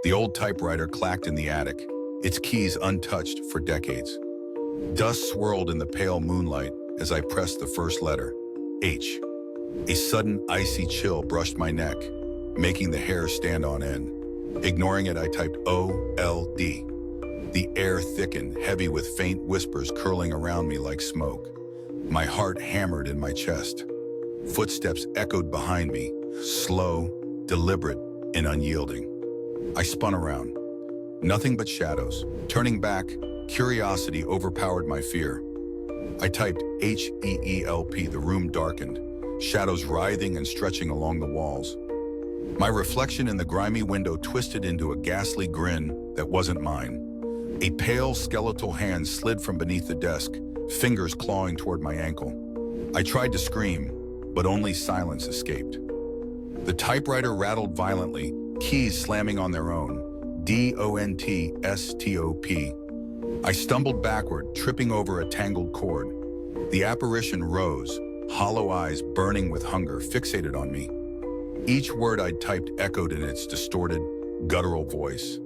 The old typewriter clacked in the attic, its keys untouched for decades. Dust swirled in the pale moonlight as I pressed the first letter, H. A sudden icy chill brushed my neck, making the hair stand on end. Ignoring it, I typed O-L-D. The air thickened, heavy with faint whispers curling around me like smoke. My heart hammered in my chest. Footsteps echoed behind me, slow, deliberate, and unyielding. I spun around. Nothing but shadows. Turning back, curiosity overpowered my fear. I typed H-E-E-L-P. The room darkened, shadows writhing and stretching along the walls. My reflection in the grimy window twisted into a ghastly grin that wasn't mine. A pale, skeletal hand slid from beneath the desk, fingers clawing toward my ankle. I tried to scream, but only silence escaped. The typewriter rattled violently, keys slamming on their own. D-O-N-T-S-T-O-P. I stumbled backward, tripping over a tangled cord. The apparition rose, hollow eyes burning with hunger fixated on me. Each word I'd typed echoed in its distorted, guttural voice.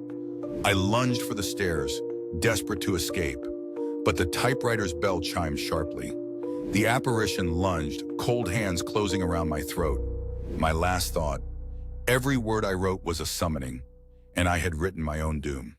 I lunged for the stairs, desperate to escape, but the typewriter's bell chimed sharply. The apparition lunged, cold hands closing around my throat. My last thought, every word I wrote was a summoning, and I had written my own doom.